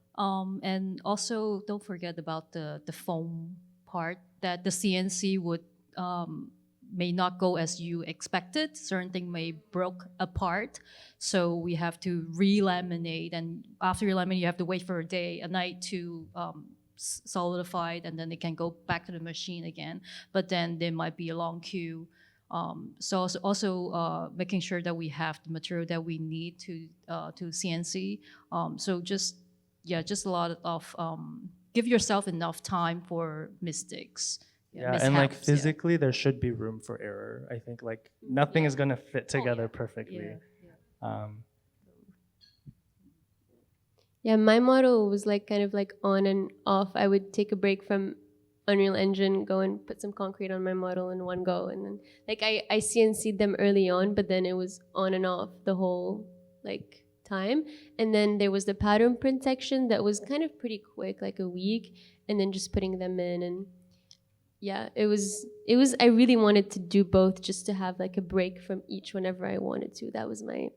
And also don't forget about the foam part, that the CNC would may not go as you expected. Certain thing may broke apart, so we have to re-laminate. And after you laminate, you have to wait for a night to solidify it, and then it can go back to the machine again. But then there might be a long queue. So also making sure that we have the material that we need to CNC. So just a lot of give yourself enough time for mistakes. Yeah, mishaps, and like yeah. physically, there should be room for error. I think like nothing is gonna fit together yeah. perfectly. Yeah, my model was like kind of like on and off. I would take a break from Unreal Engine, go and put some concrete on my model in one go, and then like I CNC'd them early on, but then it was on and off the whole like time. And then there was the pattern print section that was kind of pretty quick, like a week, and then just putting them in. And yeah, it was I really wanted to do both, just to have like a break from each whenever I wanted to. That was my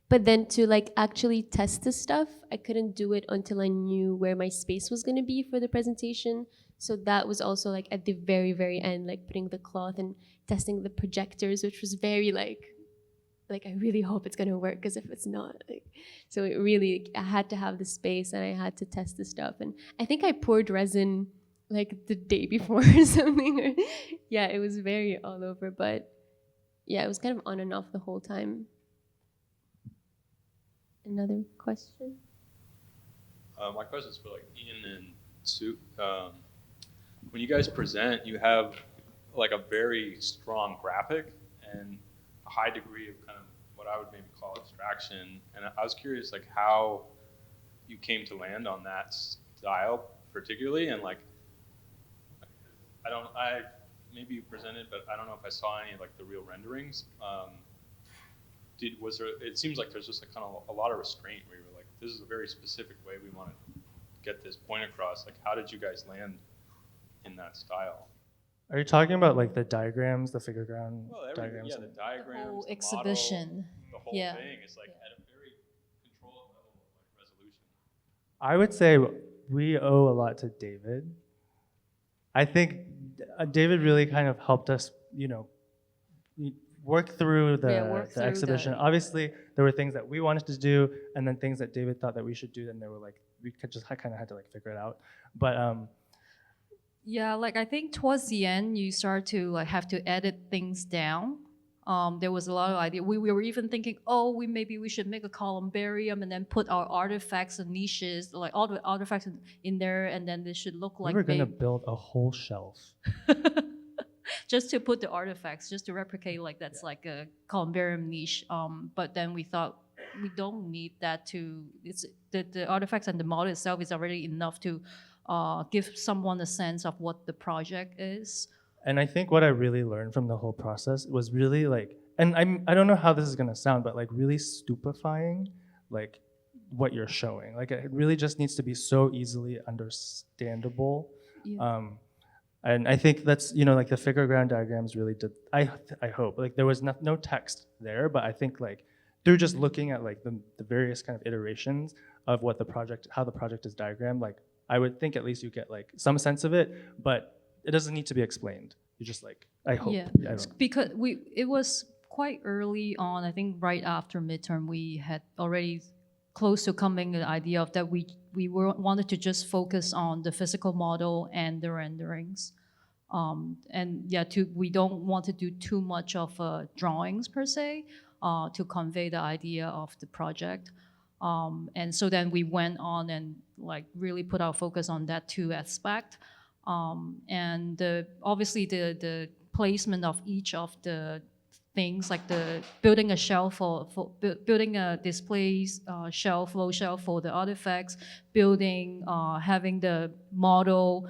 but then to like actually test the stuff, I couldn't do it until I knew where my space was going to be for the presentation. So that was also like at the very, very end, like putting the cloth and testing the projectors, which was very like I really hope it's going to work, because if it's not, like, so it really, I had to have the space and I had to test the stuff. And I think I poured resin like the day before or something. Yeah, it was very all over, but yeah, it was kind of on and off the whole time. Another question? My question is for like Ian and Sue. When you guys present, you have like a very strong graphic and a high degree of kind of what I would maybe call abstraction. And I was curious like how you came to land on that style particularly, and like I maybe you presented, but I don't know if I saw any like the real renderings. It seems like there's just a kind of a lot of restraint where you were like, this is a very specific way we want to get this point across. Like, how did you guys land in that style? Are you talking about like the diagrams, the figure ground Well, diagrams? yeah, the diagrams, whole the exhibition. model, the whole Yeah. thing is like at a very controlled level of like resolution. I would say we owe a lot to David. I think David really kind of helped us, work through the exhibition. Obviously, there were things that we wanted to do, and then things that David thought that we should do, and they were like, we could just kind of had to like figure it out. But Yeah, like I think towards the end, you start to like have to edit things down. There was a lot of idea. We were even thinking, maybe we should make a columbarium and then put our artifacts and niches, like all the artifacts in there, and then they should look we like were gonna build a whole shelf. just to put the artifacts, just to replicate like that's like a columbarium niche. But then we thought we don't need that to. It's the artifacts and the model itself is already enough to give someone a sense of what the project is. And I think what I really learned from the whole process was really like, and I don't know how this is gonna sound, but like really stupefying, like what you're showing. Like it really just needs to be so easily understandable. Yeah. And I think that's, like the figure ground diagrams really did, I hope, like there was no text there, but I think like through just looking at like the various kind of iterations of how the project is diagrammed, like I would think at least you get like some sense of it, but it doesn't need to be explained. You just like, I hope. Yeah, I don't know. because it was quite early on. I think right after midterm, we had already close to coming to the idea of that we wanted to just focus on the physical model and the renderings, and yeah, we don't want to do too much of drawings per se to convey the idea of the project. And so then we went on and like really put our focus on that two aspect. And obviously the placement of each of the things, like the building a shelf building a display shelf, low shelf for the artifacts, having the model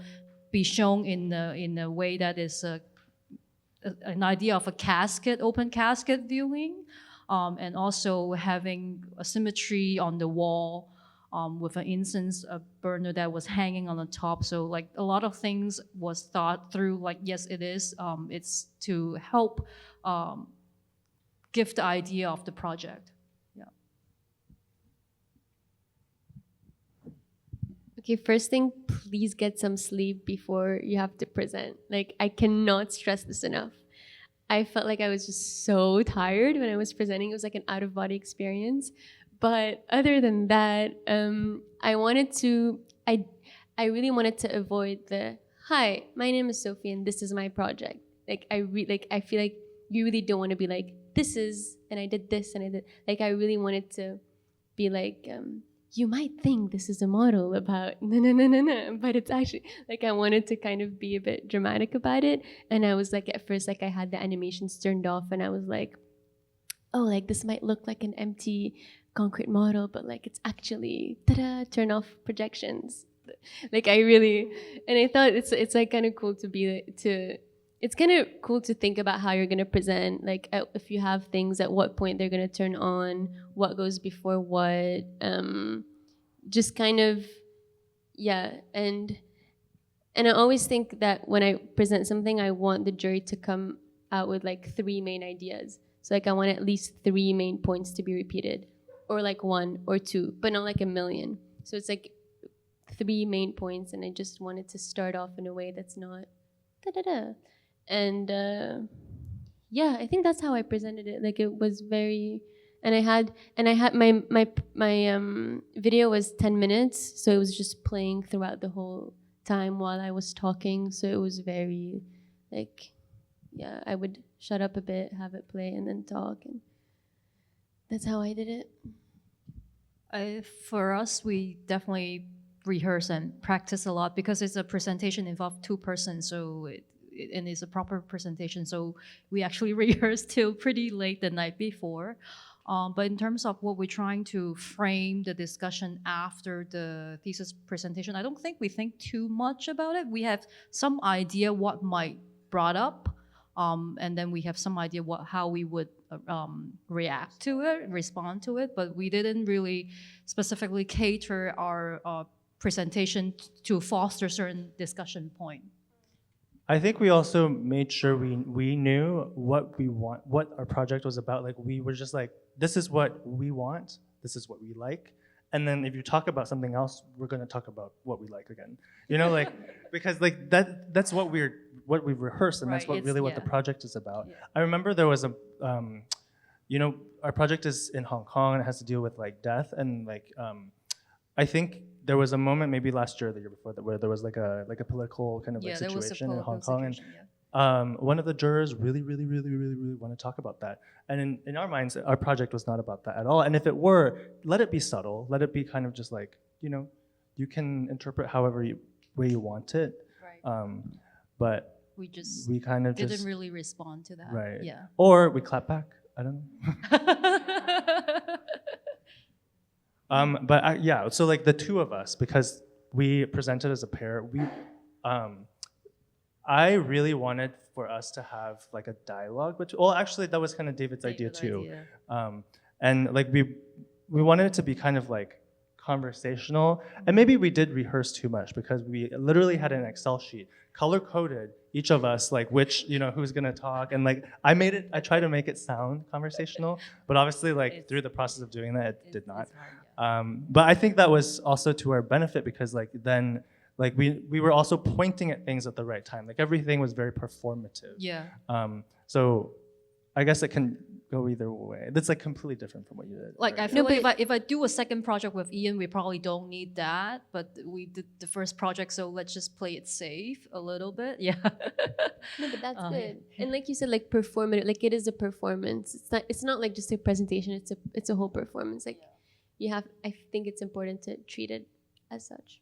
be shown in a way that is an idea of a casket, open casket viewing, and also having a symmetry on the wall. With an incense burner that was hanging on the top. So like a lot of things was thought through, like, yes, it is. It's to help give the idea of the project. Yeah. Okay, first thing, please get some sleep before you have to present. Like, I cannot stress this enough. I felt like I was just so tired when I was presenting. It was like an out-of-body experience. But other than that, I really wanted to avoid the, hi, my name is Sophie and this is my project. Like, I feel like you really don't want to be like, this is, and I did this and I did. Like, I really wanted to be like, you might think this is a model about no, but it's actually like I wanted to kind of be a bit dramatic about it, and I was like at first like I had the animations turned off, and I was like, oh, like this might look like an empty concrete model, but like it's actually ta-da, turn off projections. Like I really, and I thought it's like kind of cool to be to. It's kind of cool to think about how you're gonna present, like if you have things, at what point they're gonna turn on, what goes before what, just kind of, yeah. And I always think that when I present something, I want the jury to come out with like 3 main ideas. So like I want at least 3 main points to be repeated, or like 1 or 2, but not like a million. So it's like 3 main points, and I just wanted to start off in a way that's not da-da-da. And yeah, I think that's how I presented it. Like it was very, and I had my video was 10 minutes, so it was just playing throughout the whole time while I was talking. So it was very like, yeah, I would shut up a bit, have it play, and then talk, and that's how I did it. For us, we definitely rehearse and practice a lot because it's a presentation involved 2 persons, so and it's a proper presentation, so we actually rehearsed till pretty late the night before. But in terms of what we're trying to frame the discussion after the thesis presentation, I don't think we think too much about it. We have some idea what might brought up, and then we have some idea how we would react to it, respond to it, but we didn't really specifically cater our presentation to foster certain discussion point. I think we also made sure we knew what we want, what our project was about. Like we were just like, this is what we want, this is what we like, and then if you talk about something else, we're going to talk about what we like again. You know, like because like that's what we've rehearsed, and that's what the project is about. Yeah. I remember there was a, you know, our project is in Hong Kong, and it has to deal with like death, and like I think there was a moment maybe last year or the year before that where there was like a political kind of like situation in Hong Kong, and one of the jurors really want to talk about that. And in our minds, our project was not about that at all. And if it were, let it be subtle, let it be kind of just like, you know, you can interpret however way you want it. Right. But we kind of didn't really respond to that. Right. Yeah. Or we clap back. I don't know. But yeah, so like the 2 of us, because we presented as a pair, I really wanted for us to have like a dialogue, actually that was kind of David's idea too. And like we wanted it to be kind of like conversational, and maybe we did rehearse too much because we literally had an Excel sheet, color-coded, each of us, like which, you know, who's gonna talk, and like I tried to make it sound conversational, but obviously like through the process of doing that, it did not. But I think that was also to our benefit because like then like we were also pointing at things at the right time. Like everything was very performative. Yeah. So I guess it can go either way. That's like completely different from what you did. Like right? I feel like if I do a second project with Ian, we probably don't need that. But we did the first project, so let's just play it safe a little bit. Yeah. No, but that's good. And like you said, like performative, like it is a performance. It's not like just a presentation. It's a whole performance. Like you have. I think it's important to treat it as such.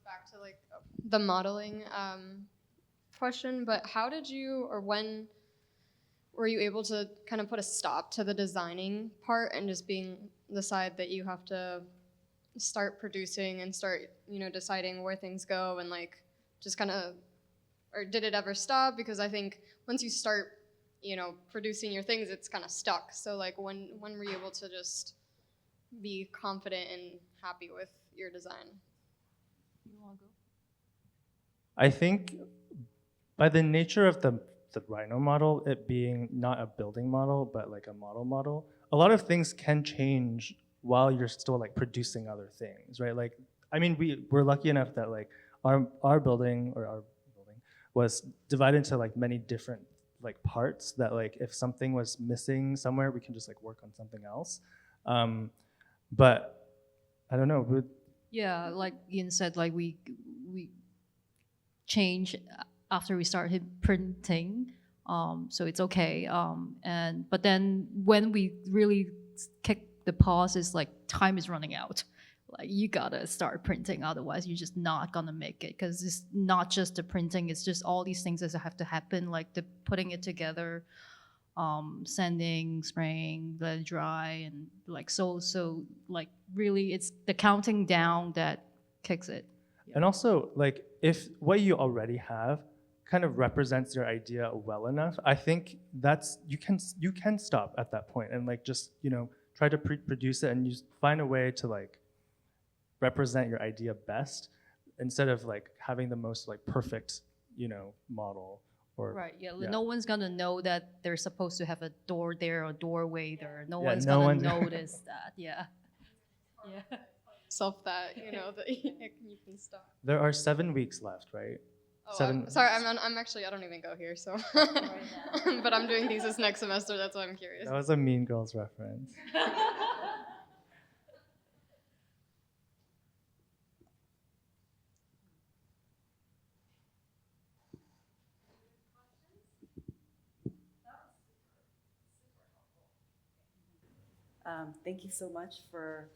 Back to like the modeling question, but how did you, or when were you able to kind of put a stop to the designing part and just decide that you have to start producing and start, you know, deciding where things go and like just kind of, or did it ever stop? Because I think once you start, you know, producing your things, it's kind of stuck. So like when were you able to just be confident and happy with your design? I think by the nature of the Rhino model, it being not a building model, but like a model, a lot of things can change while you're still like producing other things, right? Like, I mean, we're lucky enough that like our building was divided into like many different like parts that like if something was missing somewhere, we can just like work on something else. But I don't know. Yeah, like Ian said, like we change after we started printing So it's okay. But then when we really kick the pause, is like time is running out. Like you gotta start printing, otherwise you're just not gonna make it. Because it's not just the printing; it's just all these things that have to happen, like the putting it together, sanding, spraying, let it dry, and like so like really, it's the counting down that kicks it. And also, like, if what you already have kind of represents your idea well enough, I think that's you can stop at that point and like just try to produce it, and you find a way to like represent your idea best instead of like having the most like perfect model. Or, Right. Yeah. No one's gonna know that they're supposed to have a door there or doorway there. No Yeah, one's no gonna one's- notice that. Yeah. Yeah. Self that that you can stop. There are 7 weeks left, right? Oh, Seven- sorry, I'm actually I don't even go here, so but I'm doing thesis next semester. That's why I'm curious. That was a Mean Girls reference. Thank you so much for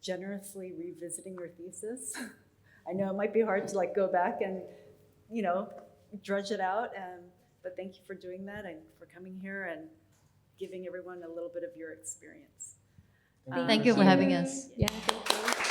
generously revisiting your thesis. I know it might be hard to like go back and, drudge it out, but thank you for doing that and for coming here and giving everyone a little bit of your experience. Thank you for having us. Yeah, thank you.